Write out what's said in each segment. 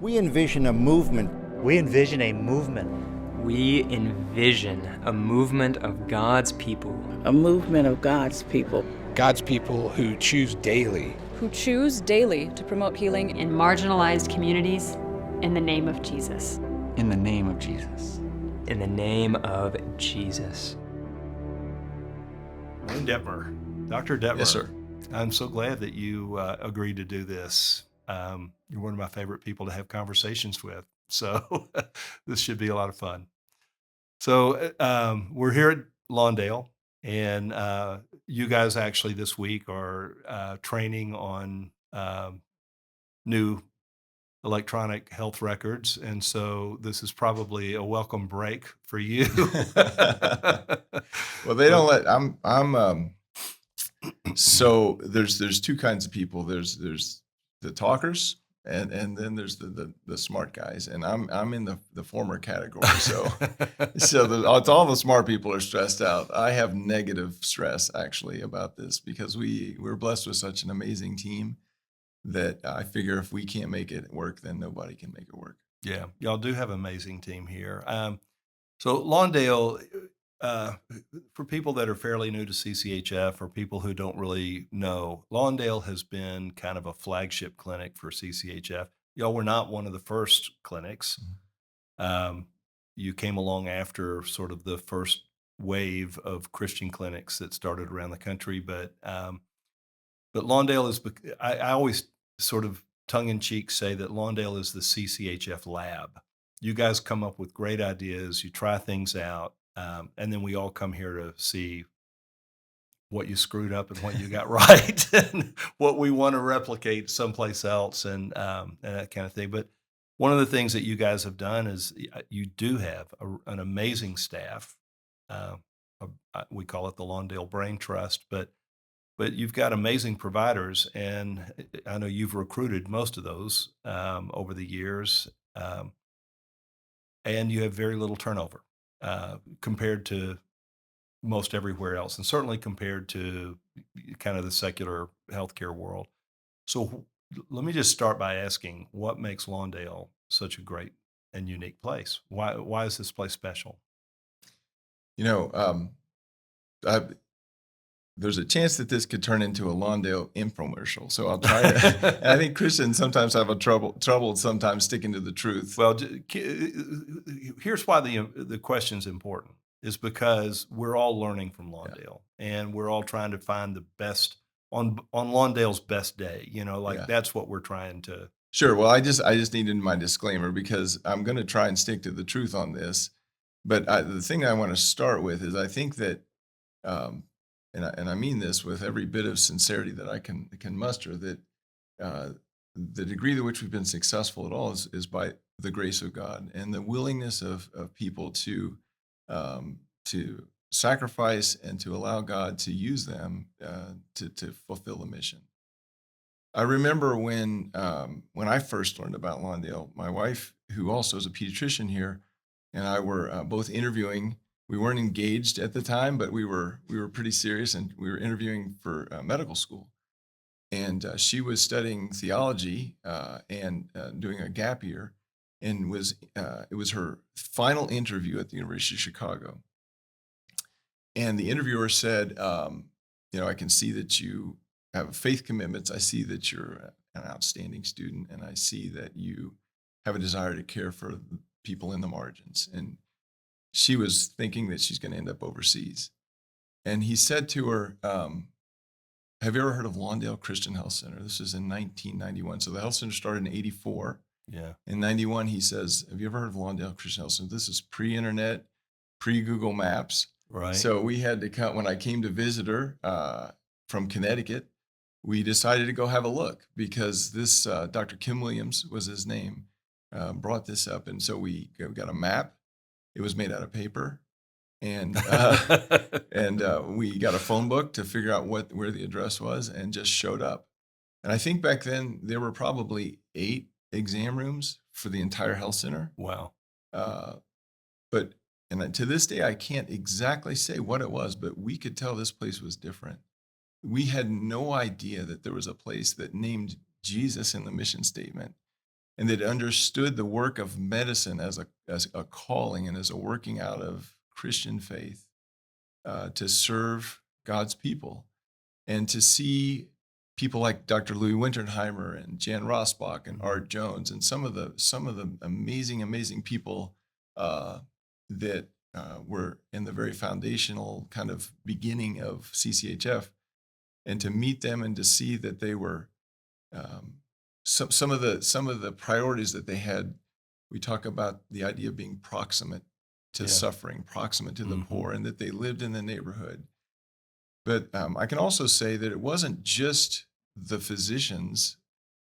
We envision a movement. We envision a movement. We envision a movement of God's people. A movement of God's people. God's people who choose daily. Who choose daily to promote healing in marginalized communities in the name of Jesus. In the name of Jesus. In the name of Jesus. Wayne Detmer. Dr. Detmer. Yes, sir. I'm so glad that you agreed to do this. You're one of my favorite people to have conversations with. So this should be a lot of fun. So we're here at Lawndale, and you guys actually this week are training on new electronic health records. And so this is probably a welcome break for you. Well, they don't let, so there's two kinds of people. There's the talkers, and then there's the smart guys, and I'm in the former category. So it's all the smart people are stressed out. I have negative stress actually about this because we're blessed with such an amazing team that I figure if we can't make it work, then nobody can make it work. Yeah, y'all do have an amazing team here. So Lawndale, for people that are fairly new to CCHF or people who don't really know, Lawndale has been kind of a flagship clinic for CCHF. Y'all were not one of the first clinics. You came along after sort of the first wave of Christian clinics that started around the country, but Lawndale is, I always sort of tongue-in-cheek say that Lawndale is the CCHF lab. You guys come up with great ideas, you try things out, and then we all come here to see what you screwed up and what you got right and what we want to replicate someplace else and that kind of thing. But one of the things that you guys have done is you do have an amazing staff. We call it the Lawndale Brain Trust, but you've got amazing providers, and I know you've recruited most of those over the years, and you have very little turnover compared to most everywhere else, and certainly compared to kind of the secular healthcare world. So let me just start by asking, what makes Lawndale such a great and unique place? Why is this place special? There's a chance that this could turn into a Lawndale infomercial, so I'll try to. I think Christians sometimes have trouble sometimes sticking to the truth. Well, here's why the question's important, is because we're all learning from Lawndale, and we're all trying to find the best on Lawndale's best day. That's what we're trying to. Sure. Well, I just needed my disclaimer because I'm going to try and stick to the truth on this. But the thing I want to start with is I think that. And I mean this with every bit of sincerity that I can muster, that the degree to which we've been successful at all is by the grace of God and the willingness of people to sacrifice and to allow God to use them to fulfill the mission. I remember when I first learned about Lawndale, my wife, who also is a pediatrician here, and I were both interviewing. We weren't engaged at the time, but we were pretty serious, and we were interviewing for medical school. And she was studying theology and doing a gap year, and it was her final interview at the University of Chicago. And the interviewer said, I can see that you have faith commitments. I see that you're an outstanding student, and I see that you have a desire to care for people in the margins. And she was thinking that she's going to end up overseas. And he said to her, have you ever heard of Lawndale Christian Health Center? This is in 1991. So the health center started in 84. Yeah. In 91, he says, have you ever heard of Lawndale Christian Health Center? This is pre-internet, pre-Google Maps. Right. So we had to come, when I came to visit her from Connecticut, we decided to go have a look because this Dr. Kim Williams was his name, brought this up. And so we got a map. It was made out of paper, and we got a phone book to figure out where the address was, and just showed up. And I think back then there were probably 8 exam rooms for the entire health center. Wow. But to this day I can't exactly say what it was, but we could tell this place was different. We had no idea that there was a place that named Jesus in the mission statement. and that understood the work of medicine as a calling and as a working out of Christian faith to serve God's people, and to see people like Dr. Louis Winterheimer and Jan Rosbach and Art Jones and some of the amazing people that were in the very foundational kind of beginning of CCHF, and to meet them and to see that they were some of the priorities that they had. We talk about the idea of being proximate to suffering, proximate to the poor, and that they lived in the neighborhood. But I can also say that it wasn't just the physicians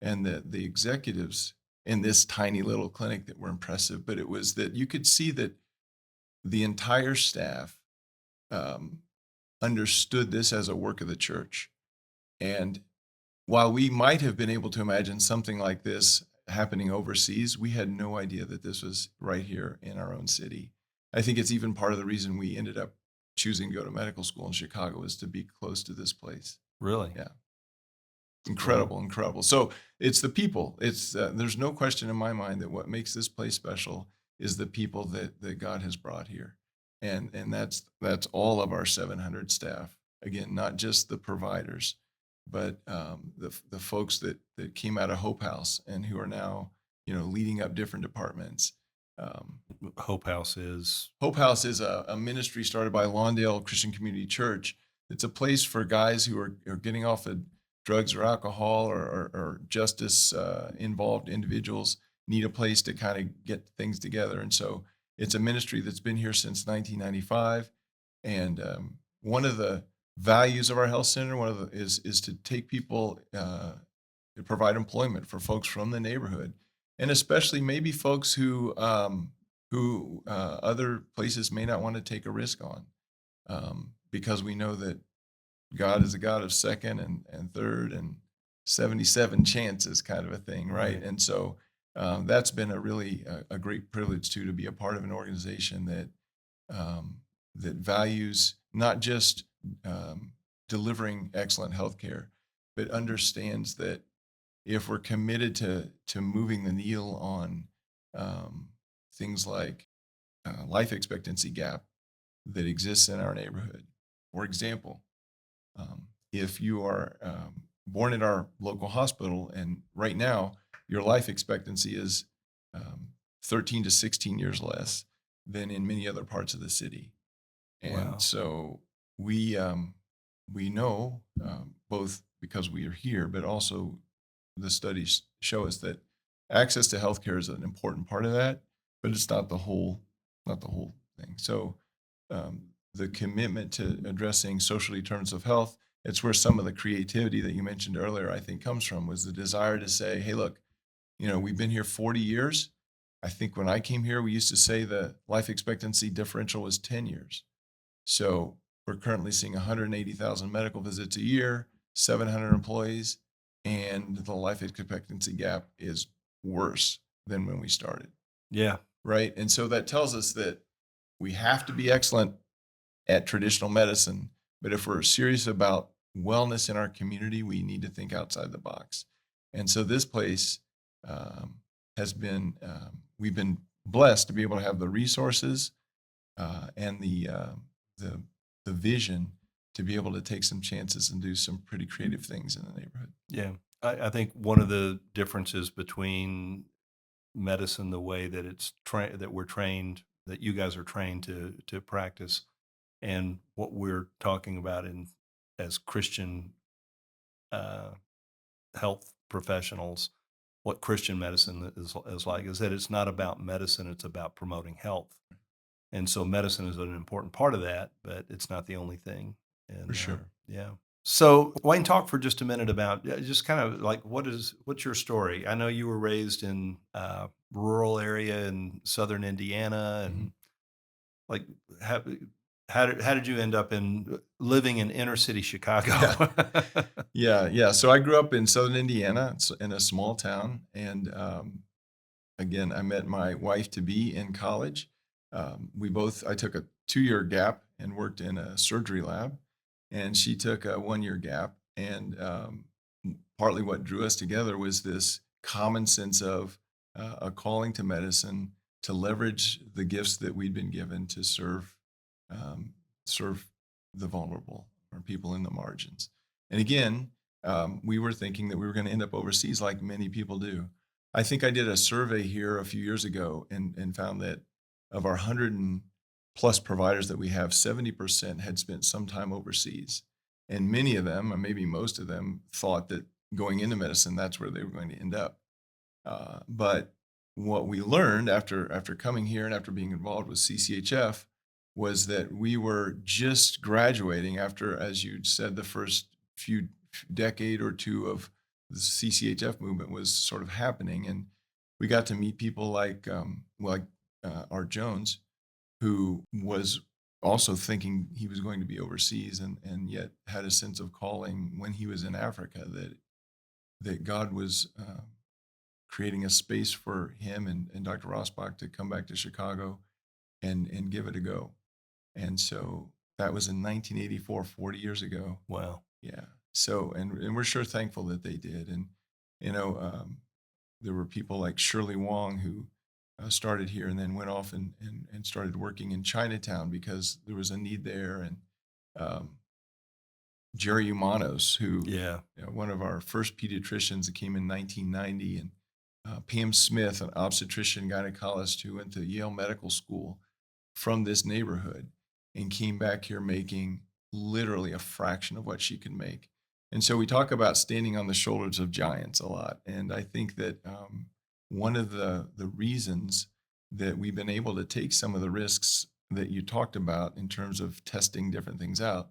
and the executives in this tiny little clinic that were impressive, but it was that you could see that the entire staff understood this as a work of the church. And while we might have been able to imagine something like this happening overseas, we had no idea that this was right here in our own city. I think it's even part of the reason we ended up choosing to go to medical school in Chicago, is to be close to this place. Really? Yeah. Incredible. So it's the people. It's there's no question in my mind that what makes this place special is the people that God has brought here. And that's all of our 700 staff. Again, not just the providers, but the folks that came out of Hope House and who are now, leading up different departments. Hope House is a ministry started by Lawndale Christian Community Church. It's a place for guys who are getting off of drugs or alcohol or justice involved individuals need a place to kind of get things together. And so it's a ministry that's been here since 1995. And one of the values of our health center, is to take people to provide employment for folks from the neighborhood, and especially maybe folks who other places may not want to take a risk on, because we know that God is a God of second and third and 77 chances, kind of a thing, right? And so that's been a really a great privilege to be a part of an organization that values not just delivering excellent healthcare, but understands that if we're committed to moving the needle on things like life expectancy gap that exists in our neighborhood. For example, if you are born at our local hospital, and right now your life expectancy is 13 to 16 years less than in many other parts of the city. And so we know, both because we are here, but also the studies show us that access to healthcare is an important part of that, but it's not the whole thing. So the commitment to addressing social determinants of health, it's where some of the creativity that you mentioned earlier, I think, comes from, was the desire to say, hey, look, we've been here 40 years. I think when I came here, we used to say the life expectancy differential was 10 years. So we're currently seeing 180,000 medical visits a year, 700 employees, and the life expectancy gap is worse than when we started. Yeah. Right. And so that tells us that we have to be excellent at traditional medicine, but if we're serious about wellness in our community, we need to think outside the box. And so this place has been, we've been blessed to be able to have the resources and the vision to be able to take some chances and do some pretty creative things in the neighborhood. Yeah. I think one of the differences between medicine, the way that that you guys are trained to practice, and what we're talking about as Christian health professionals, what Christian medicine is like, is that it's not about medicine, it's about promoting health. And so medicine is an important part of that, but it's not the only thing. And, For sure. Yeah. So Wayne, talk for just a minute about just kind of like, what's your story? I know you were raised in a rural area in southern Indiana, and like how did you end up living in inner city Chicago? Yeah. So I grew up in southern Indiana, in a small town, and again, I met my wife to be in college. I took a 2-year gap and worked in a surgery lab, and she took a 1-year gap. And partly what drew us together was this common sense of a calling to medicine to leverage the gifts that we'd been given to serve the vulnerable or people in the margins. And again, we were thinking that we were going to end up overseas like many people do. I think I did a survey here a few years ago and found that of our 100 and plus providers that we have, 70% had spent some time overseas. And many of them, or maybe most of them, thought that going into medicine, that's where they were going to end up. But what we learned after coming here and after being involved with CCHF was that we were just graduating after, as you said, the first few decade or two of the CCHF movement was sort of happening. And we got to meet people like Art Jones, who was also thinking he was going to be overseas and yet had a sense of calling when he was in Africa that God was creating a space for him and Dr. Rosbach to come back to Chicago and give it a go. And so that was in 1984, 40 years ago. Wow. Yeah. So, and we're sure thankful that they did. And, there were people like Shirley Wong who started here and then went off and started working in Chinatown because there was a need there. And Jerry Umanos, who, one of our first pediatricians that came in 1990, and Pam Smith, an obstetrician gynecologist who went to Yale Medical School from this neighborhood and came back here making literally a fraction of what she could make. And so we talk about standing on the shoulders of giants a lot. And I think that one of the reasons that we've been able to take some of the risks that you talked about in terms of testing different things out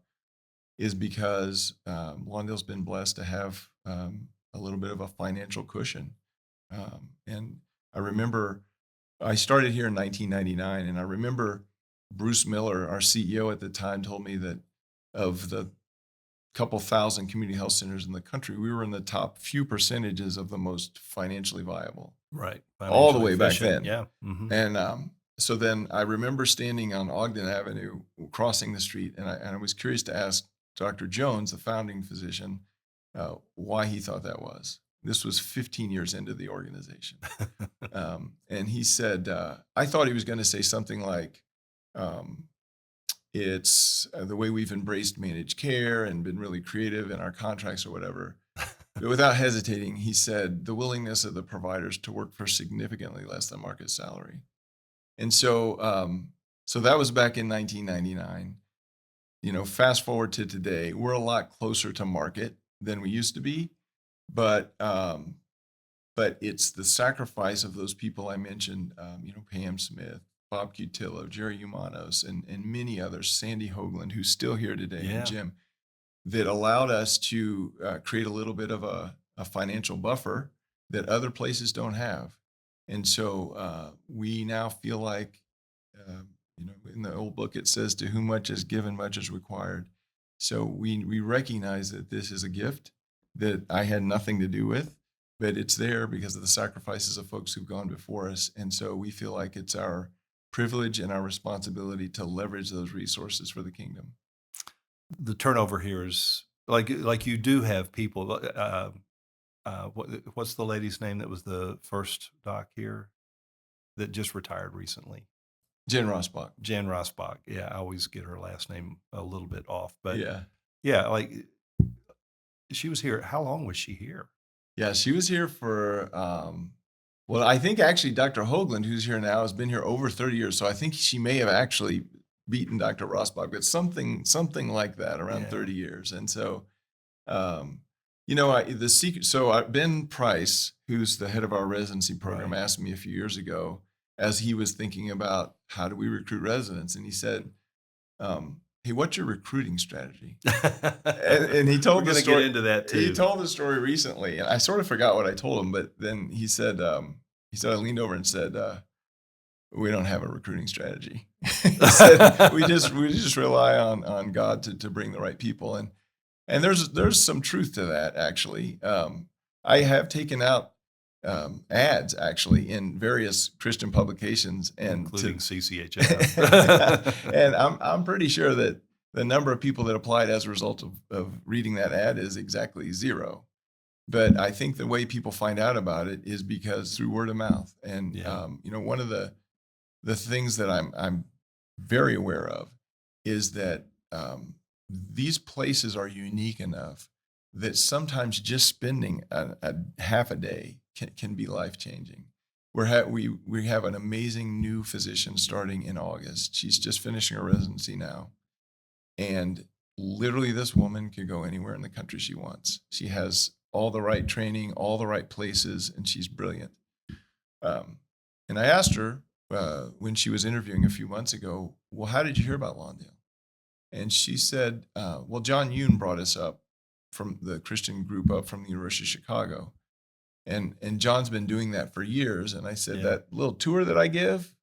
is because Lawndale's been blessed to have a little bit of a financial cushion. And I remember I started here in 1999, and I remember Bruce Miller, our CEO at the time, told me that of the couple thousand community health centers in the country, we were in the top few percentages of the most financially viable. Right. All the way back then. Yeah. Mm-hmm. And so then I remember standing on Ogden Avenue, crossing the street, and I was curious to ask Dr. Jones, the founding physician, why he thought that was. This was 15 years into the organization. And he said, I thought he was going to say something like, it's the way we've embraced managed care and been really creative in our contracts or whatever. But without hesitating, he said the willingness of the providers to work for significantly less than market salary. And so, so that was back in 1999. Fast forward to today, we're a lot closer to market than we used to be, but it's the sacrifice of those people I mentioned, Pam Smith, Bob Cutillo, Jerry Umanos, and many others, Sandy Hoagland, who's still here today, and Jim, that allowed us to create a little bit of a financial buffer that other places don't have. And so we now feel like, in the old book, it says, to whom much is given, much is required. So we recognize that this is a gift that I had nothing to do with, but it's there because of the sacrifices of folks who've gone before us. And so we feel like it's our privilege and our responsibility to leverage those resources for the kingdom. The turnover here is like you do have people. What's the lady's name that was the first doc here that just retired recently? Jen Rosbach. Jen Rosbach. Yeah, I always get her last name a little bit off, but yeah, she was here. How long was she here? Yeah, she was here for. Well, I think actually Dr. Hoagland, who's here now, has been here over 30 years. So I think she may have actually beaten Dr. Rosbach, but something like that, around 30 years. And so, the secret. So Ben Price, who's the head of our residency program, asked me a few years ago, as he was thinking about how do we recruit residents, and he said, "Hey, what's your recruiting strategy?" and he told the story. Get into that too. He told the story recently, and I sort of forgot what I told him. But then he said, I leaned over and said, "We don't have a recruiting strategy." He said, we just rely on God to bring the right people, and there's some truth to that actually. I have taken out ads actually in various Christian publications, and including CCHF. And I'm pretty sure that the number of people that applied as a result of reading that ad is exactly zero. But I think the way people find out about it is because through word of mouth. And Yeah. one of the things that I'm very aware of is that these places are unique enough that sometimes just spending a half a day can be life changing. We have an amazing new physician starting in August. She's just finishing her residency now, and literally this woman could go anywhere in the country she wants. She has all the right training, all the right places, and she's brilliant. And I asked her when she was interviewing a few months ago, well, how did you hear about Lawndale? And she said, well, John Yoon brought us up from the Christian group up from the University of Chicago. And John's been doing that for years. And I said, Yeah. that little tour that I give?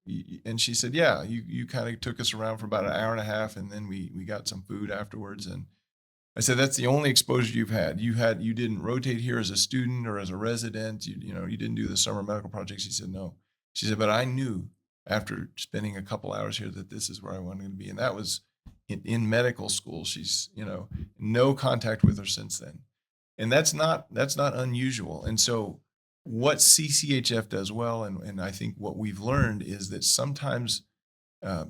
And she said, yeah, you kind of took us around for about an hour and a half, and then we got some food afterwards. And I said, that's the only exposure you've had. You didn't rotate here as a student or as a resident. You didn't do the summer medical project. She said, no. She said, but I knew after spending a couple hours here that this is where I wanted to be. And that was in medical school. She's, no contact with her since then. And that's not unusual. And so what CCHF does well, and I think what we've learned is that sometimes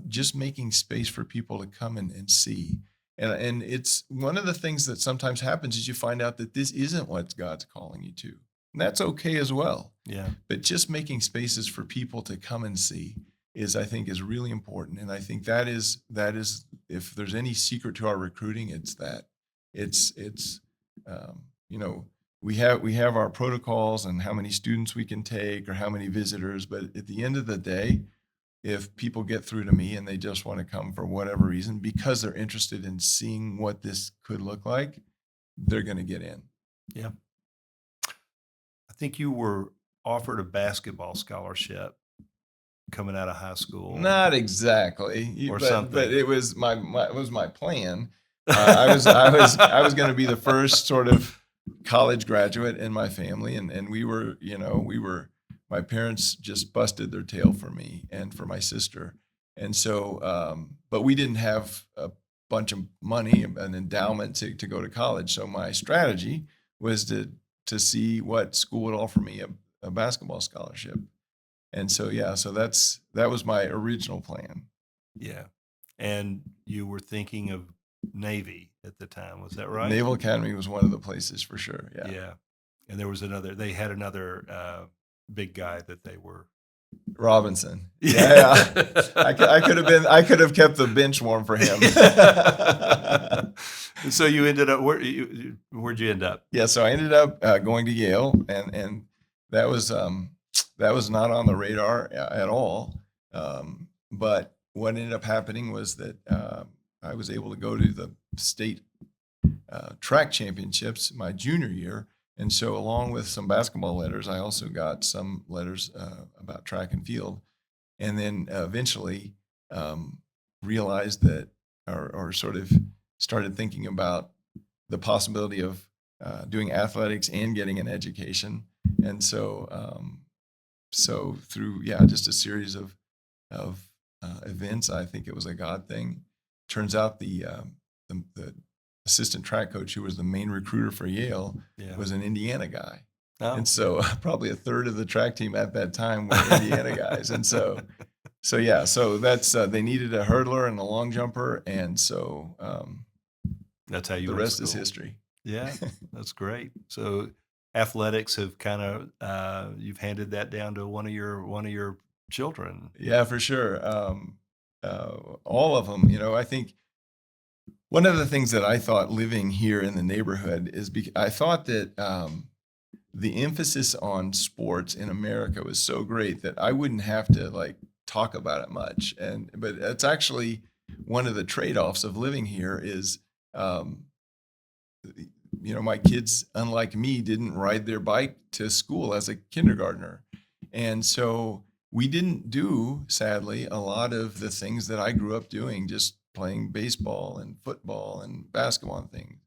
just making space for people to come and see. And it's one of the things that sometimes happens is you find out that this isn't what God's calling you to. And that's okay as well. Yeah. But just making spaces for people to come and see I think is really important. And I think that is if there's any secret to our recruiting, it's that. We have our protocols and how many students we can take or how many visitors, but at the end of the day, if people get through to me and they just want to come for whatever reason because they're interested in seeing what this could look like, they're going to get in. Yeah. I think you were offered a basketball scholarship coming out of high school. Not exactly, Or but, something. but it was my plan. I was going to be the first sort of college graduate in my family, and we were my parents just busted their tail for me and for my sister, and so but we didn't have a bunch of money, an endowment to go to college. So my strategy was to see what school would offer me a basketball scholarship. And so, that was my original plan. Yeah. And you were thinking of Navy at the time, was that right? Naval Academy was one of the places for sure. Yeah. Yeah. And they had another big guy that they were. Robinson. Yeah. I could have kept the bench warm for him. So you ended up, where'd you end up? Yeah. So I ended up going to Yale, and that was not on the radar at all. But what ended up happening was that I was able to go to the state track championships my junior year. And so along with some basketball letters, I also got some letters about track and field. And then eventually realized that, or sort of started thinking about the possibility of doing athletics and getting an education. And so through just a series of events, I think it was a God thing. Turns out the assistant track coach, who was the main recruiter for Yale, was an Indiana guy. Oh. And so probably a third of the track team at that time were Indiana guys. And so that's they needed a hurdler and a long jumper, and so that's how you. The went to rest is school. history. Yeah, that's great. So athletics have kind of you've handed that down to one of your children. Yeah, for sure. All of them. I think one of the things that I thought living here in the neighborhood is I thought that the emphasis on sports in America was so great that I wouldn't have to talk about it much. But it's actually one of the trade-offs of living here is, my kids, unlike me, didn't ride their bike to school as a kindergartner. And so we didn't do, sadly, a lot of the things that I grew up doing, just playing baseball and football and basketball and things.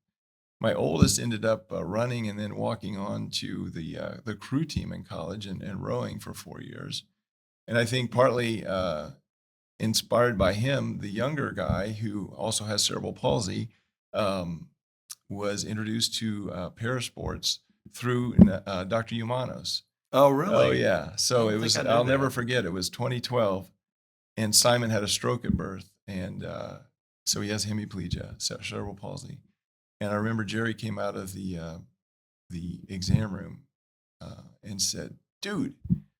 My oldest ended up running and then walking on to the crew team in college and rowing for 4 years. And I think partly inspired by him, the younger guy who also has cerebral palsy was introduced to parasports through Dr. Umanos. Oh, really? Oh, yeah. So I it don't was, think I knew I'll never that. forget, it was 2012, and Simon had a stroke at birth, and so he has hemiplegia, cerebral palsy. And I remember Jerry came out of the exam room and said, "Dude,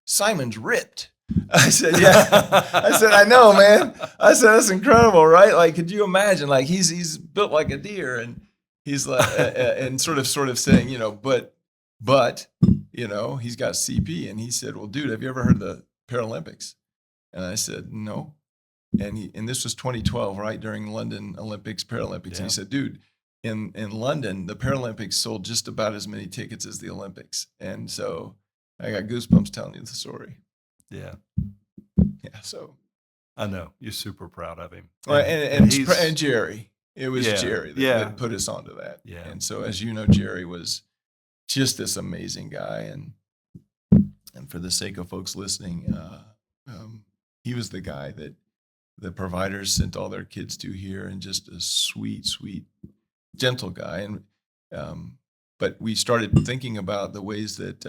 Simon's ripped." I said, "Yeah." I said, "I know, man." I said, "That's incredible, right? Like, could you imagine? Like, he's built like a deer, and he's like, and sort of saying, but, he's got CP." And he said, "Well, dude, have you ever heard of the Paralympics?" And I said, "No." And this was 2012, right during London Olympics, Paralympics. And Yeah. he said, "Dude, in London, the Paralympics sold just about as many tickets as the Olympics." And so I got goosebumps telling you the story. Yeah, Yeah. So I know. You're super proud of him. well, and he's- Jerry, it was Yeah, Jerry yeah. that put us onto that. Yeah. And so, as you know, Jerry was just this amazing guy. And for the sake of folks listening, he was the guy that the providers sent all their kids to here, and just a sweet, sweet, gentle guy. And but we started thinking about the ways that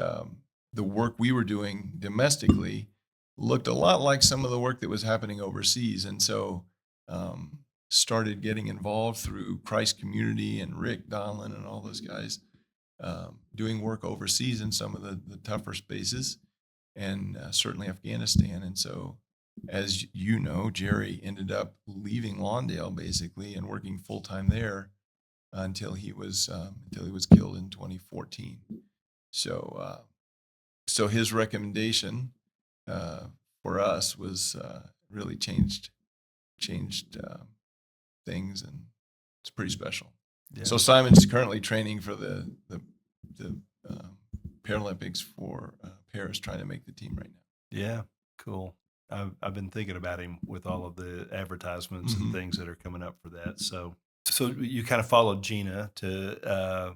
the work we were doing domestically looked a lot like some of the work that was happening overseas. And so started getting involved through Christ Community and Rick Donlin and all those guys doing work overseas in some of the tougher spaces, and certainly Afghanistan. And so, as you know, Jerry ended up leaving Lawndale basically and working full time there until he was killed in 2014. So so his recommendation for us was really changed things, and it's pretty special. Yeah. So Simon's currently training for the Paralympics for Paris, trying to make the team right now. Yeah, cool. I've been thinking about him with all of the advertisements and things that are coming up for that. So you kind of followed Gina to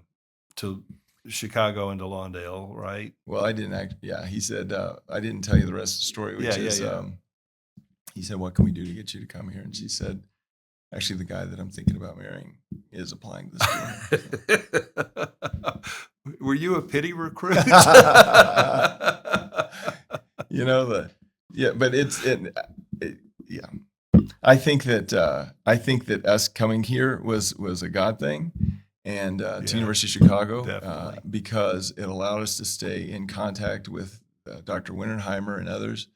Chicago and to Lawndale, right? Well, I didn't yeah, he said, I didn't tell you the rest of the story, which is, he said, "What can we do to get you to come here?" And she said, "Actually, the guy that I'm thinking about marrying is applying to this school." Were you a pity recruit? But yeah. I think that us coming here was a God thing, and to University of Chicago, Definitely. because it allowed us to stay in contact with Dr. Winterheimer and others.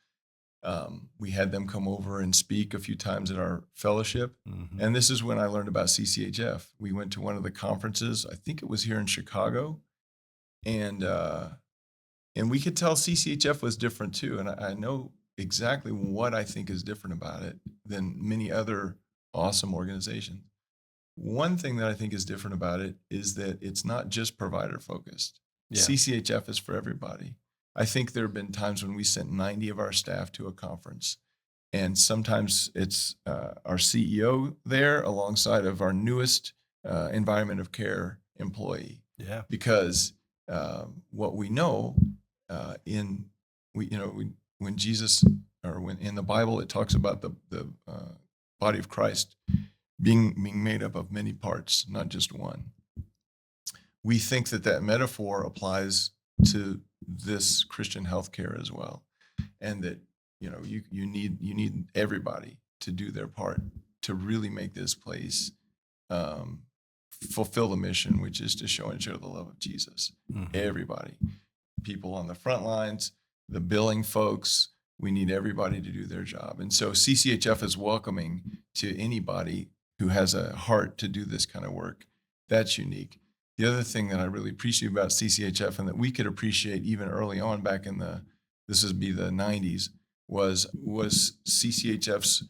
We had them come over and speak a few times at our fellowship. Mhm. And this is when I learned about CCHF. We went to one of the conferences, I think it was here in Chicago, and we could tell CCHF was different too. And I know exactly what I think is different about it than many other awesome organizations. One thing that I think is different about it is that it's not just provider focused. Yeah. CCHF is for everybody. I think there have been times when we sent 90 of our staff to a conference, and sometimes it's our CEO there alongside of our newest environment of care employee. Yeah. Because what we know when Jesus, or when in the Bible it talks about the body of Christ being made up of many parts, not just one. We think that metaphor applies to this Christian healthcare as well, and that you need everybody to do their part to really make this place fulfill the mission, which is to show and share the love of Jesus. Mhm. Everybody, people on the front lines, the billing folks, we need everybody to do their job. And so CCHF is welcoming to anybody who has a heart to do this kind of work. That's unique. The other thing that I really appreciate about CCHF, and that we could appreciate even early on back in this would be the 90s, was CCHF's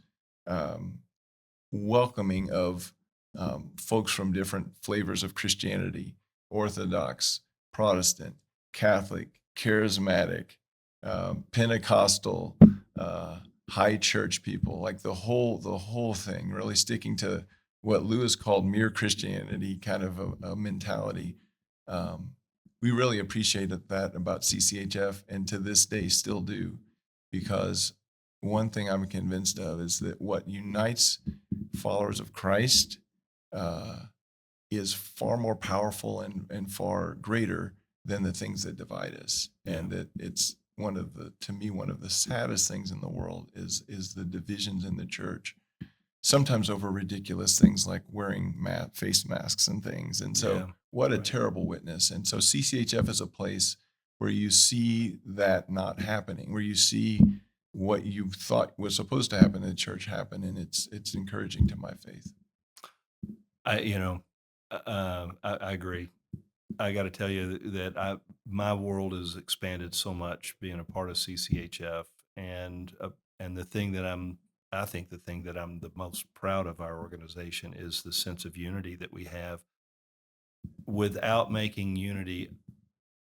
welcoming of folks from different flavors of Christianity: Orthodox, Protestant, Catholic, Charismatic, Pentecostal, high church people, like the whole thing, really sticking to what Lewis called mere Christianity, kind of a mentality. We really appreciated that about CCHF, and to this day still do, because one thing I'm convinced of is that what unites followers of Christ is far more powerful and far greater than the things that divide us. And that it's to me, one of the saddest things in the world is the divisions in the church, sometimes over ridiculous things like wearing face masks and things. And so what a terrible witness. And so CCHF is a place where you see that not happening, where you see what you thought was supposed to happen in the church happen, and it's encouraging to my faith. I agree. I got to tell you that my world has expanded so much being a part of CCHF, and the thing that I think the thing that I'm the most proud of our organization is the sense of unity that we have, without making unity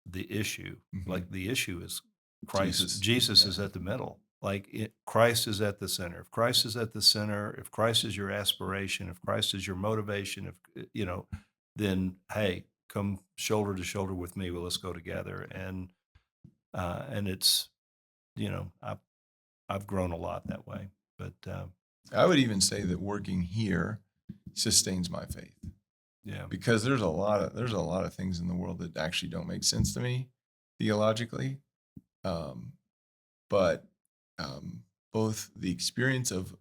the issue. Like the issue is Christ. Jesus is at the middle. Christ is at the center. If Christ is at the center, if Christ is your aspiration, if Christ is your motivation, then hey, come shoulder to shoulder with me. Well, let's go together. And it's, I've grown a lot that way. But I would even say that working here sustains my faith. Yeah, because there's a lot of things in the world that actually don't make sense to me theologically, but both the experience of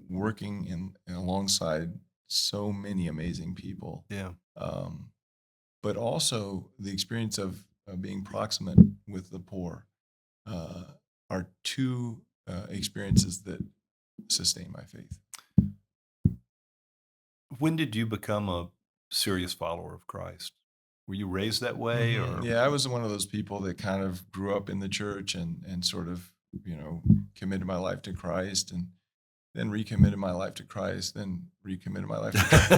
working in alongside so many amazing people, but also the experience of being proximate with the poor, are two experiences that sustain my faith. When did you become a serious follower of Christ? Were you raised that way, or? Yeah, I was one of those people that kind of grew up in the church and sort of, committed my life to Christ, and then recommitted my life to Christ, then recommitted my life to Christ,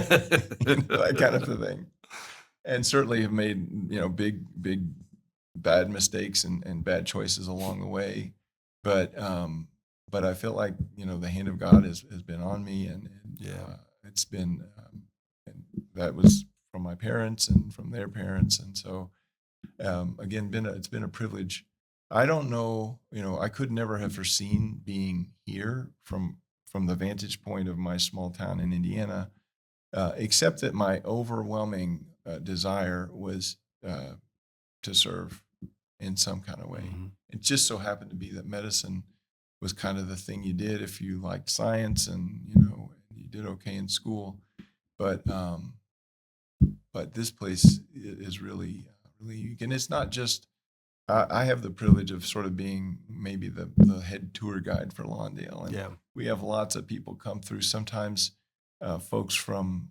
that kind of a thing. And certainly have made, big bad mistakes and bad choices along the way. But I feel like, the hand of God has been on me, and it's been, and that was from my parents and from their parents. And so, again, it's been a privilege. I don't know, I could never have foreseen being here from the vantage point of my small town in Indiana, except that my overwhelming desire was to serve in some kind of way. Mm-hmm. It just so happened to be that medicine was kind of the thing you did if you liked science, and you did okay in school. But this place is really unique, and it's not just. I have the privilege of sort of being maybe the head tour guide for Lawndale, and we have lots of people come through. Sometimes folks from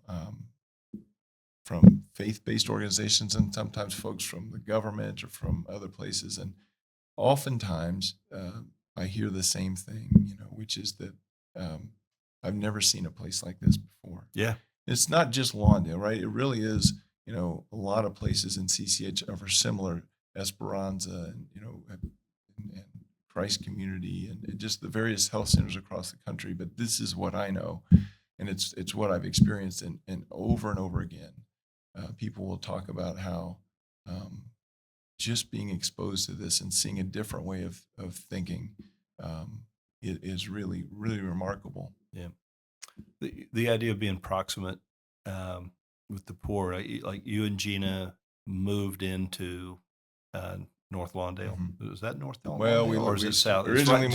faith-based organizations, and sometimes folks from the government or from other places, and oftentimes I hear the same thing, which is that I've never seen a place like this before. Yeah. It's not just Lawndale, right? It really is, a lot of places in CCHF are similar, Esperanza, and, and Christ Community, and just the various health centers across the country. But this is what I know, and it's what I've experienced, and over again. People will talk about how just being exposed to this and seeing a different way of thinking is really, really remarkable. Yeah. The idea of being proximate with the poor, like you and Gina moved into North Lawndale. Mm-hmm. Was that North Lawndale? Well, or is it south? Originally,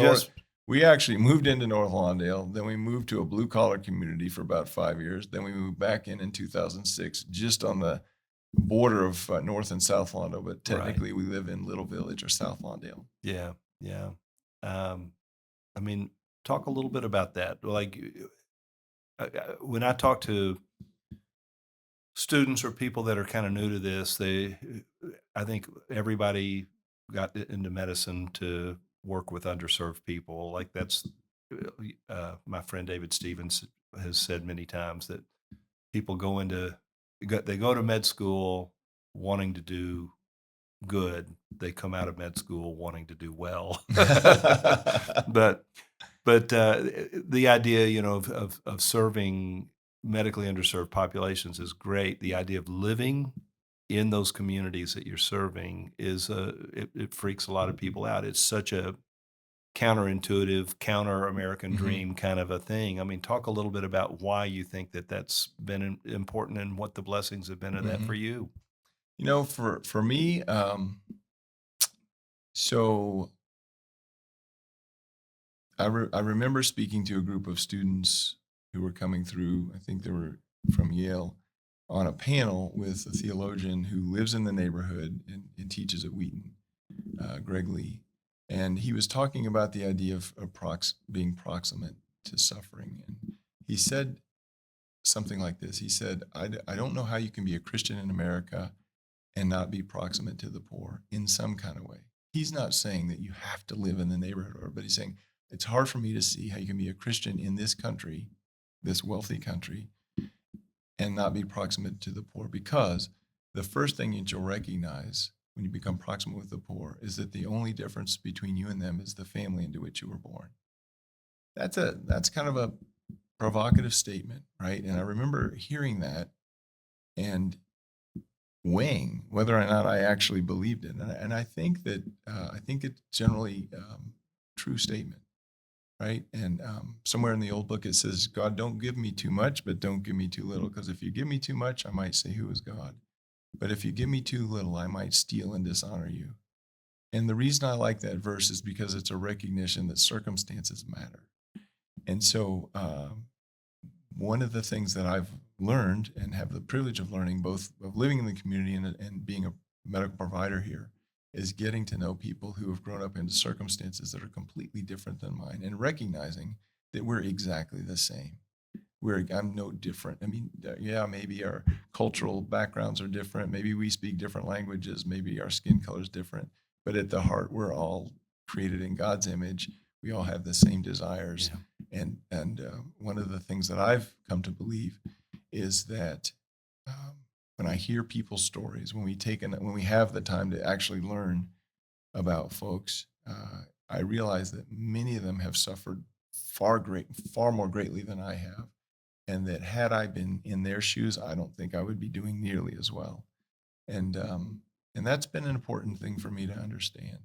we actually moved into North Lawndale. Then we moved to a blue-collar community for about 5 years. Then we moved back in 2006, just on the border of North and South Lawndale. But technically, we live in Little Village or South Lawndale. Yeah. Talk a little bit about that. Like, when I talk to students or people that are kind of new to this, I think everybody got into medicine to work with underserved people. Like that's my friend David Stevens has said many times that people go to med school wanting to do good. They come out of med school wanting to do well. But the idea, of serving medically underserved populations is great. The idea of living in those communities that you're serving is it freaks a lot of people out. It's such a counterintuitive, counter-American dream kind of a thing. I mean, talk a little bit about why you think that that's been important and what the blessings have been of that for you. For me, so I remember speaking to a group of students who were coming through. I think they were from Yale, on a panel with a theologian who lives in the neighborhood and teaches at Wheaton, Greg Lee. And he was talking about the idea of being proximate to suffering. And he said something like this. He said, I don't know how you can be a Christian in America and not be proximate to the poor in some kind of way. He's not saying that you have to live in the neighborhood, but he's saying it's hard for me to see how you can be a Christian in this country, this wealthy country, and not be proximate to the poor, because the first thing that you'll recognize when you become proximate with the poor is that the only difference between you and them is the family into which you were born. That's kind of a provocative statement, right? And I remember hearing that and weighing whether or not I actually believed it. And I think that I think it's generally true statement, right? And somewhere in the old book it says, God, don't give me too much, but don't give me too little, because if you give me too much, I might say, who is God? But if you give me too little, I might steal and dishonor you. And the reason I like that verse is because it's a recognition that circumstances matter. And so one of the things that I've learned and have the privilege of learning, both of living in the community and being a medical provider here, is getting to know people who have grown up into circumstances that are completely different than mine, and recognizing that we're exactly the same. I'm no different. I mean, yeah, maybe our cultural backgrounds are different. Maybe we speak different languages. Maybe our skin color is different. But at the heart, we're all created in God's image. We all have the same desires. Yeah. And one of the things that I've come to believe is that when I hear people's stories, when we have the time to actually learn about folks, I realize that many of them have suffered far more greatly than I have. And that had I been in their shoes, I don't think I would be doing nearly as well. And that's been an important thing for me to understand.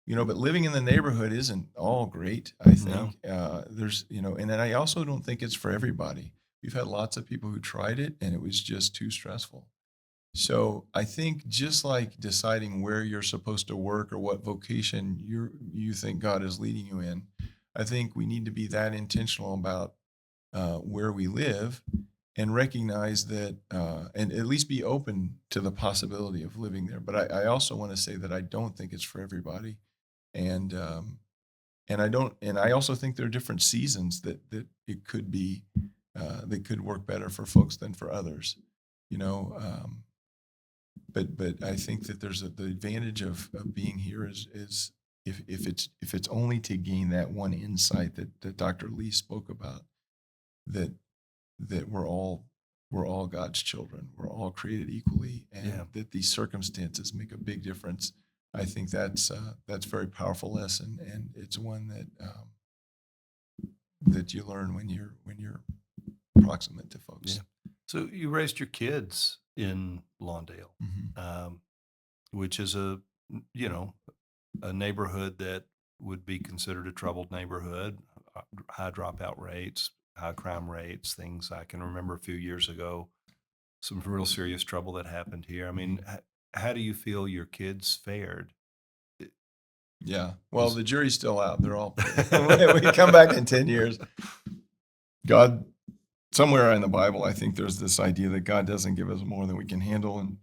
But living in the neighborhood isn't all great, I think. No. And then I also don't think it's for everybody. We've had lots of people who tried it and it was just too stressful. So I think just like deciding where you're supposed to work or what vocation you think God is leading you in, I think we need to be that intentional about where we live, and recognize that, and at least be open to the possibility of living there. But I also want to say that I don't think it's for everybody, and I also think there are different seasons that it could be that could work better for folks than for others, But I think that there's the advantage of being here is if it's only to gain that one insight that Dr. Lee spoke about. That we're all God's children. We're all created equally, and that these circumstances make a big difference. I think that's a very powerful lesson, and it's one that you learn when you're proximate to folks. Yeah. So you raised your kids in Lawndale, Mm-hmm. Which is a neighborhood that would be considered a troubled neighborhood, high dropout rates, high crime rates, things I can remember a few years ago, some real serious trouble that happened here. I mean, how do you feel your kids fared? Yeah. Well, the jury's still out. They're all, we come back in 10 years. God, somewhere in the Bible, I think there's this idea that God doesn't give us more than we can handle. And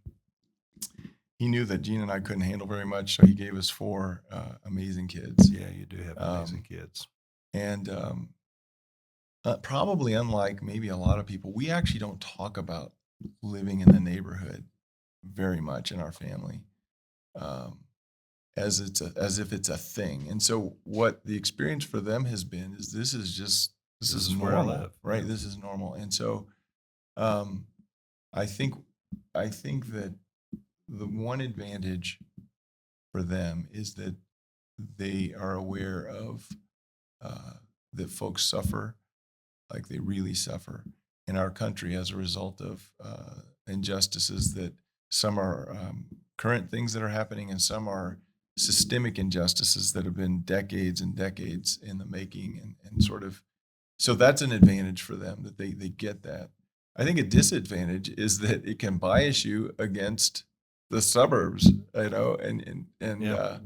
he knew that Gina and I couldn't handle very much. So he gave us 4 amazing kids. Yeah, you do have amazing kids. And, probably unlike maybe a lot of people, we actually don't talk about living in the neighborhood very much in our family, as if it's a thing. And so what the experience for them has been is this is where I normal, live. right? Yeah. This is normal. And so I think that the one advantage for them is that they are aware of that folks suffer, like they really suffer in our country as a result of injustices, that some are current things that are happening and some are systemic injustices that have been decades and decades in the making, and sort of, so that's an advantage for them, that they get that. I think a disadvantage is that it can bias you against the suburbs, Yeah.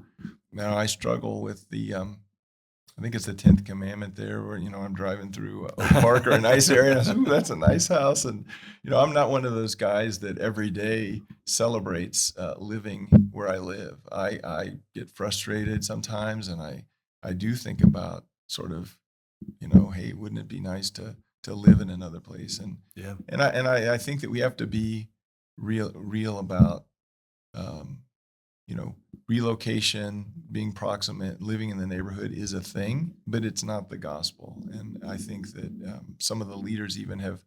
now I struggle with I think it's the 10th commandment there where, I'm driving through Oak Park or a nice area and I say, ooh, that's a nice house. And, I'm not one of those guys that every day celebrates living where I live. I get frustrated sometimes and I do think about sort of, hey, wouldn't it be nice to live in another place? Yeah. And I think that we have to be real about, relocation, being proximate, living in the neighborhood is a thing, but it's not the gospel. And I think that some of the leaders even have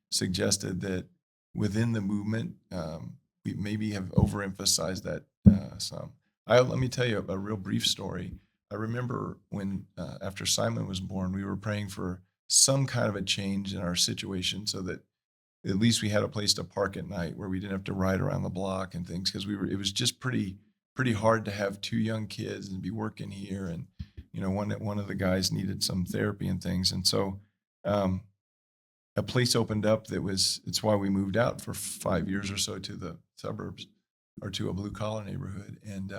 suggested that within the movement, we maybe have overemphasized that some. Let me tell you a real brief story. I remember when, after Simon was born, we were praying for some kind of a change in our situation so that at least we had a place to park at night where we didn't have to ride around the block and things because it was just pretty hard to have two young kids and be working here. And, one of the guys needed some therapy and things. And so a place opened up it's why we moved out for 5 years or so to the suburbs or to a blue collar neighborhood. And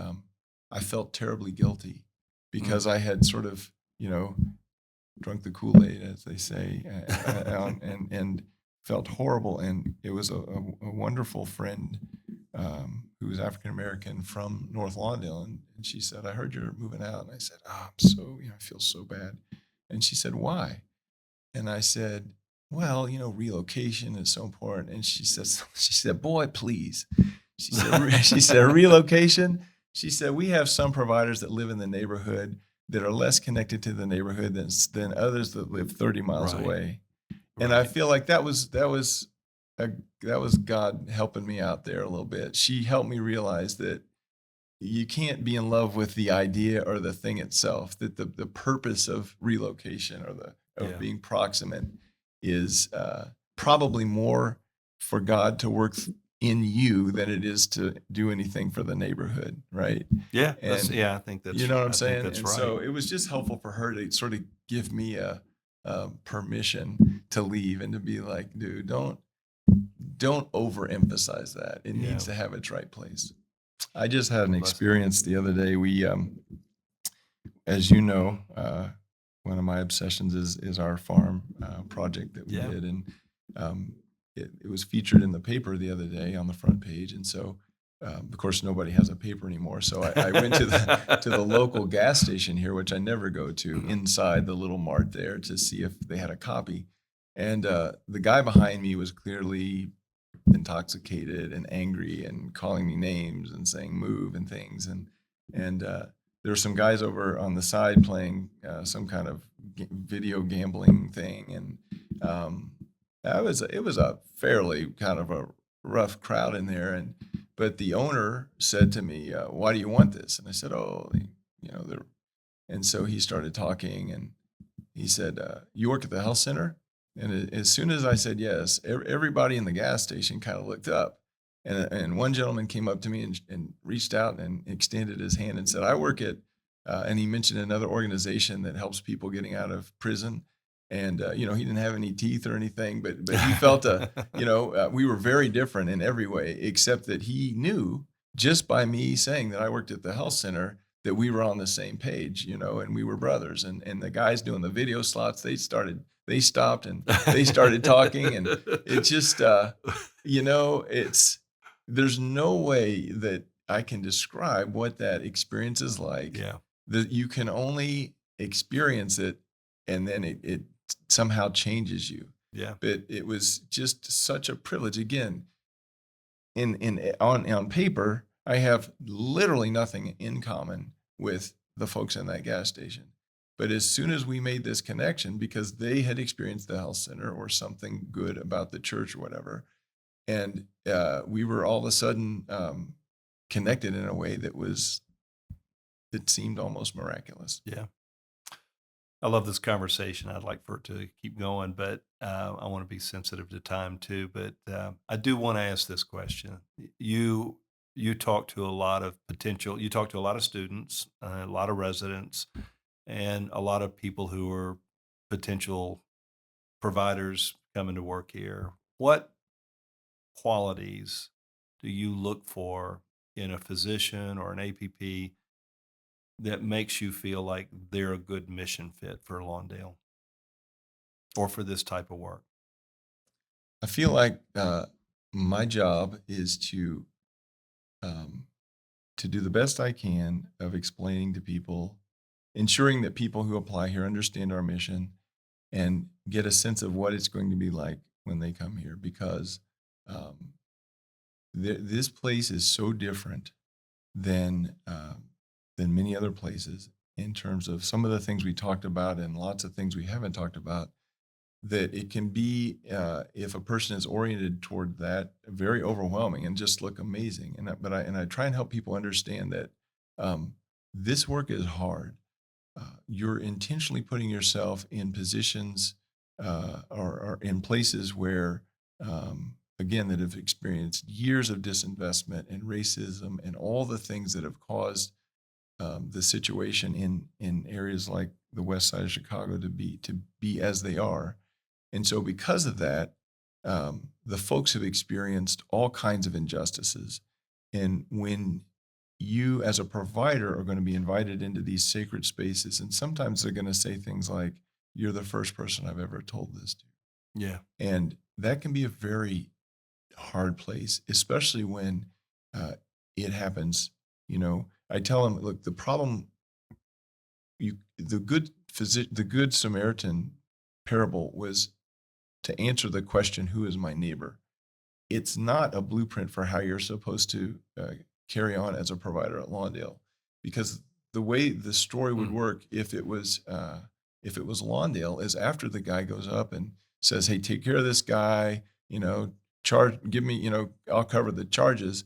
I felt terribly guilty because I had sort of, drunk the Kool-Aid, as they say, and felt horrible. And it was a wonderful friend who was African American from North Lawndale, and she said, "I heard you're moving out." And I said, "Oh, I'm so, I feel so bad." And she said, "Why?" And I said, "Well, relocation is so important." And she said, "Boy, please." She said, "Relocation." She said, "We have some providers that live in the neighborhood that are less connected to the neighborhood than others that live 30 miles Right. away." And I feel like that was God helping me out there a little bit. She helped me realize that you can't be in love with the idea or the thing itself, that the purpose of relocation or Yeah. being proximate is probably more for God to work in you than it is to do anything for the neighborhood, right? Yeah. And I think that's, you know what I I'm think saying? that's And right. so it was just helpful for her to sort of give me a permission to leave and to be like, dude, don't overemphasize that. It Yeah. needs to have its right place. I just had an Bless. experience the other day. We, as you know, one of my obsessions is our farm project that we Yeah. did, and it was featured in the paper the other day on the front page. And so, of course, nobody has a paper anymore. So I went to the local gas station here, which I never go to, inside the little mart there to see if they had a copy. And the guy behind me was clearly intoxicated and angry and calling me names and saying move and things. And there were some guys over on the side playing some kind of video gambling thing. And it was a fairly kind of a rough crowd in there. But the owner said to me, "Why do you want this?" And I said, "Oh, they're." And so he started talking, and he said, "You work at the health center?" And as soon as I said yes, everybody in the gas station kind of looked up. And one gentleman came up to me and reached out and extended his hand and said, "I work at," and he mentioned another organization that helps people getting out of prison. And, he didn't have any teeth or anything, but he felt, we were very different in every way, except that he knew just by me saying that I worked at the health center that we were on the same page, and we were brothers. And the guys doing the video slots, they stopped and they started talking. And it just, there's no way that I can describe what that experience is like. Yeah. That you can only experience it, and then it somehow changes you. Yeah. But it was just such a privilege. Again, on paper, I have literally nothing in common with the folks in that gas station. But as soon as we made this connection, because they had experienced the health center or something good about the church or whatever, and we were all of a sudden connected in a way that seemed almost miraculous. Yeah. I love this conversation. I'd like for it to keep going, but I want to be sensitive to time too. But I do want to ask this question. You talk to a lot of you talk to a lot of students, a lot of residents, and a lot of people who are potential providers coming to work here. what qualities do you look for in a physician or an APP that makes you feel like they're a good mission fit for Lawndale or for this type of work? I feel like my job is um, to do the best I can of explaining to people, ensuring that people who apply here understand our mission and get a sense of what it's going to be like when they come here, because um, this place is so different than many other places in terms of some of the things we talked about and lots of things we haven't talked about. That it can be, if a person is oriented toward that, very overwhelming and just look amazing. But I try and help people understand that this work is hard. You're intentionally putting yourself in positions or in places where, again, that have experienced years of disinvestment and racism and all the things that have caused the situation in areas like the west side of Chicago to be as they are. And so because of that, the folks have experienced all kinds of injustices. And when you as a provider are going to be invited into these sacred spaces, and sometimes they're going to say things like, "You're the first person I've ever told this to." Yeah. And that can be a very hard place, especially when it happens. I tell them, look, the problem, the good Samaritan parable was to answer the question, who is my neighbor? It's not a blueprint for how you're supposed to carry on as a provider at Lawndale, because the way the story would work if it was Lawndale is after the guy goes up and says, "Hey, take care of this guy, give me, I'll cover the charges."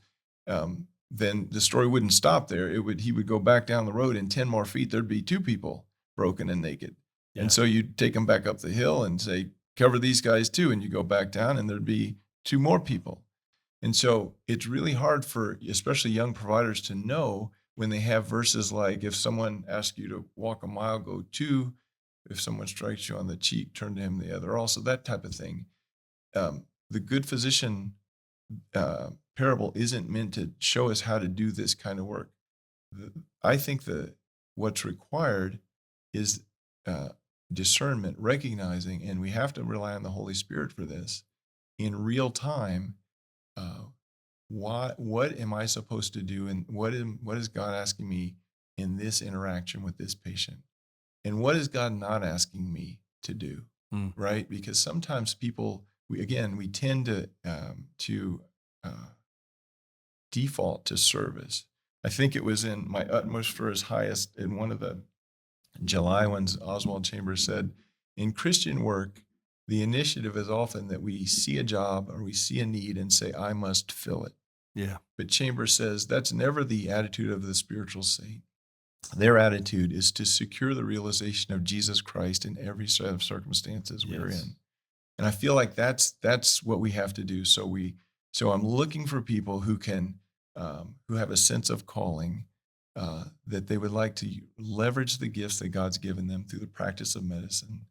Then the story wouldn't stop there. He would go back down the road, and 10 more feet, there'd be 2 people broken and naked. Yeah. And so you'd take them back up the hill and say, "Cover these guys too," and you go back down and there'd be 2 more people. And so it's really hard for especially young providers to know when they have verses like, if someone asks you to walk a mile, go 2. If someone strikes you on the cheek, turn to him the other also, that type of thing. The good physician parable isn't meant to show us how to do this kind of work. I think that what's required is discernment, recognizing, and we have to rely on the Holy Spirit for this, in real time. What am I supposed to do, and what is God asking me in this interaction with this patient, and what is God not asking me to do? Right? Because sometimes people, we tend to default to service. I think it was in My Utmost for His Highest, in one of the July ones, Oswald Chambers said, in Christian work, the initiative is often that we see a job or we see a need and say, "I must fill it." Yeah. But Chambers says that's never the attitude of the spiritual saint. Their attitude is to secure the realization of Jesus Christ in every set of circumstances we're in. And I feel like that's what we have to do. So I'm looking for people who can, who have a sense of calling, that they would like to leverage the gifts that God's given them through the practice of medicine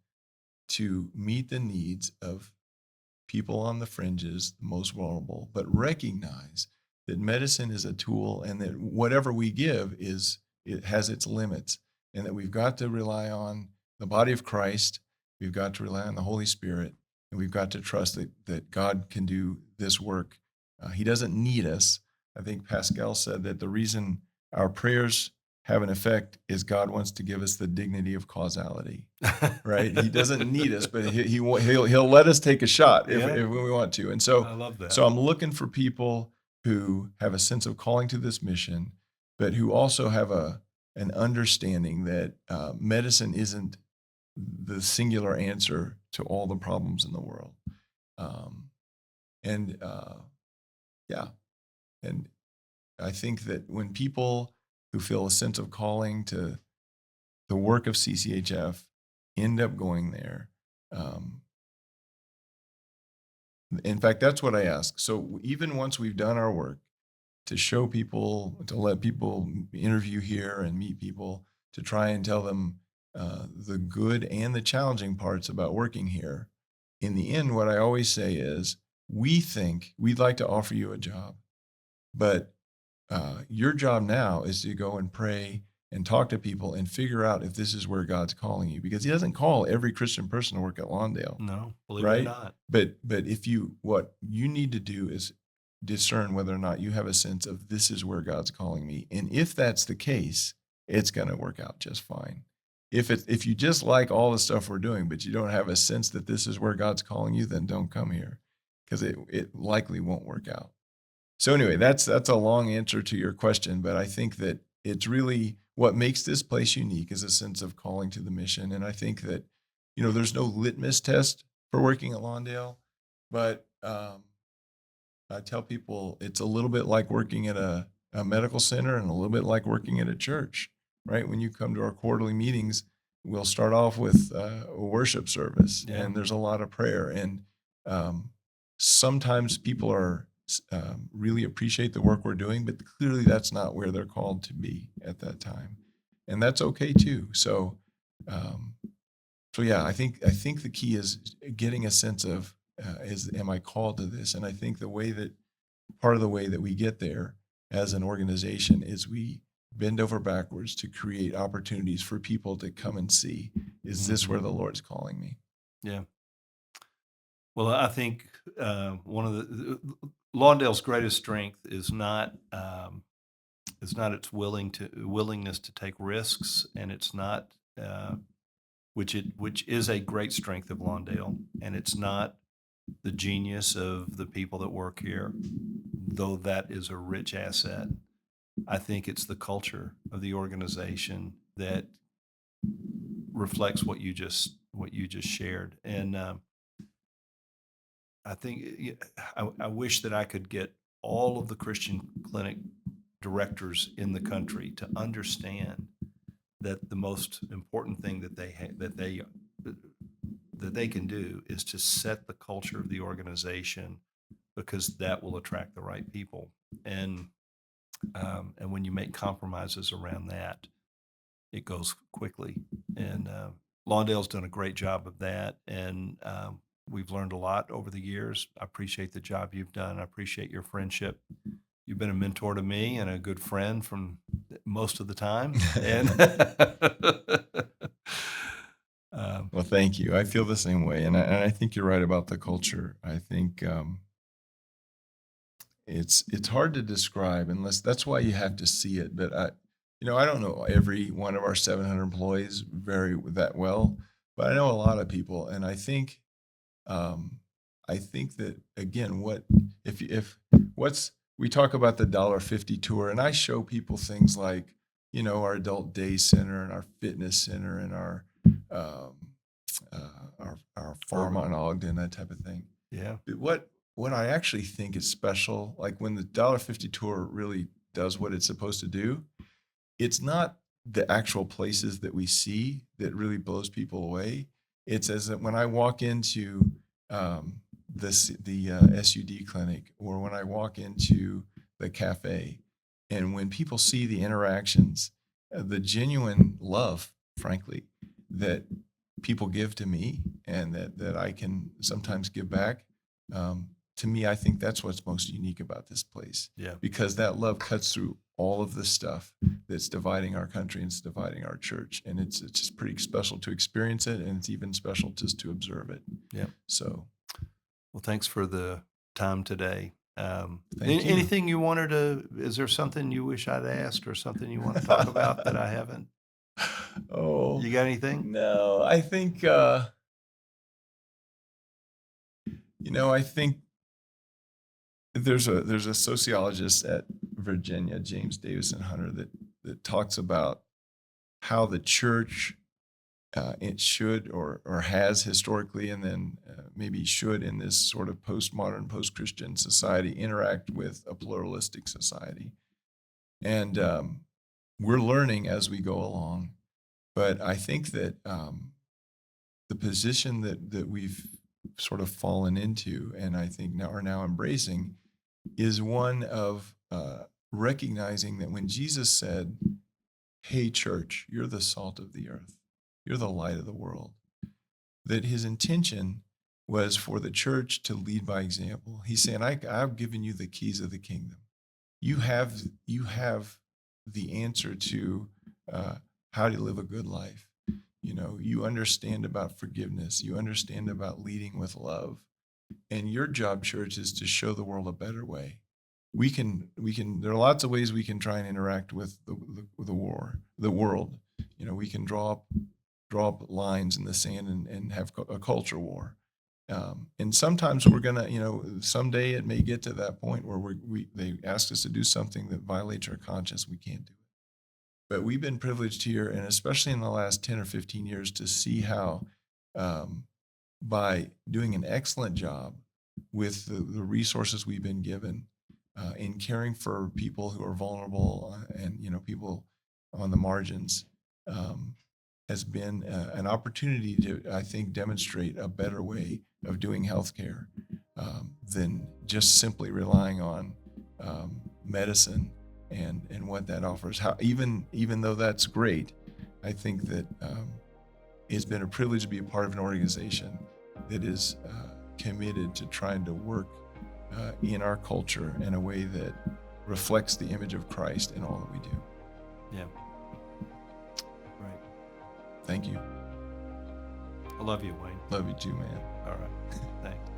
to meet the needs of people on the fringes, the most vulnerable, but recognize that medicine is a tool, and that whatever we give it has its limits, and that we've got to rely on the body of Christ, we've got to rely on the Holy Spirit, and we've got to trust that God can do this work. He doesn't need us. I think Pascal said that the reason our prayers have an effect is God wants to give us the dignity of causality, right? He doesn't need us, but he'll let us take a shot if we want to. And so I love that. So I'm looking for people who have a sense of calling to this mission, but who also have an understanding that medicine isn't the singular answer to all the problems in the world. And I think that when people who feel a sense of calling to the work of CCHF end up going there, in fact, that's what I ask. So even once we've done our work to show people, to let people interview here and meet people, to try and tell them the good and the challenging parts about working here, in the end, what I always say is, we think we'd like to offer you a job, but your job now is to go and pray and talk to people and figure out if this is where God's calling you, because he doesn't call every Christian person to work at Lawndale. No, believe it or Right? not. But what you need to do is discern whether or not you have a sense of this is where God's calling me. And if that's the case, it's going to work out just fine. If you just like all the stuff we're doing, but you don't have a sense that this is where God's calling you, then don't come here, because it likely won't work out. So anyway, that's a long answer to your question, but I think that it's really what makes this place unique is a sense of calling to the mission. And I think that, there's no litmus test for working at Lawndale, but I tell people it's a little bit like working at a medical center and a little bit like working at a church, right? When you come to our quarterly meetings, we'll start off with a worship service, and there's a lot of prayer. And sometimes people really appreciate the work we're doing, but clearly that's not where they're called to be at that time, and that's okay too. So yeah, I think the key is getting a sense of am I called to this? And I think part of the way that we get there as an organization is we bend over backwards to create opportunities for people to come and see, is this where the Lord's calling me? Yeah. Well, I think one of the Lawndale's greatest strength is not its willingness to take risks, and it's not which is a great strength of Lawndale, and it's not the genius of the people that work here, though that is a rich asset. I think it's the culture of the organization that reflects what you just shared. And I think I wish that I could get all of the Christian clinic directors in the country to understand that the most important thing that they can do is to set the culture of the organization, because that will attract the right people. And when you make compromises around that, it goes quickly. And Lawndale's done a great job of that, and we've learned a lot over the years. I appreciate the job you've done. I appreciate your friendship. You've been a mentor to me and a good friend from most of the time. And Well, thank you. I feel the same way, and I think you're right about the culture. I think it's hard to describe unless that's why you have to see it. But I don't know every one of our 700 employees that well, but I know a lot of people, and I think that again, we talk about the $1.50 tour, and I show people things like our adult day center and our fitness center and our farm on Ogden, that type of thing. yeah, But what I actually think is special, like when the $1.50 tour really does what it's supposed to do, it's not the actual places that we see that really blows people away. It's as that when I walk into the SUD clinic, or when I walk into the cafe, and when people see the interactions, the genuine love, frankly, that people give to me, and that I can sometimes give back, to me, I think that's what's most unique about this place. Yeah. Because that love cuts through all of the stuff that's dividing our country and it's dividing our church. And it's just pretty special to experience it, and it's even special just to observe it. Yeah. So, well, thanks for the time today. Thank you. Anything you wanted to? Is there something you wish I'd asked, or something you want to talk about that I haven't? Oh, You got anything? no, I think, I think there's a sociologist at Virginia, James Davison Hunter, that talks about how the church it should or has historically, and then maybe should in this sort of postmodern, post-Christian society, interact with a pluralistic society. And we're learning as we go along. But I think that the position that we've sort of fallen into, and I think are now embracing, is one of recognizing that when Jesus said, "Hey, church, you're the salt of the earth, you're the light of the world," that his intention was for the church to lead by example. He's saying, I've given you the keys of the kingdom. You have the answer to how to live a good life. You understand about forgiveness. You understand about leading with love. And your job, church, is to show the world a better way. There are lots of ways we can try and interact with the world. We can draw up lines in the sand and have a culture war. And sometimes we're gonna, someday it may get to that point where they ask us to do something that violates our conscience. We can't do it. But we've been privileged here, and especially in the last 10 or 15 years, to see how by doing an excellent job with the resources we've been given in caring for people who are vulnerable and people on the margins, has been an opportunity to, I think, demonstrate a better way of doing healthcare than just simply relying on medicine and what that offers. Even though that's great, I think that it's been a privilege to be a part of an organization that is committed to trying to work in our culture in a way that reflects the image of Christ in all that we do. Yeah. Right. Thank you. I love you, Wayne. Love you too, man. All right. Thanks.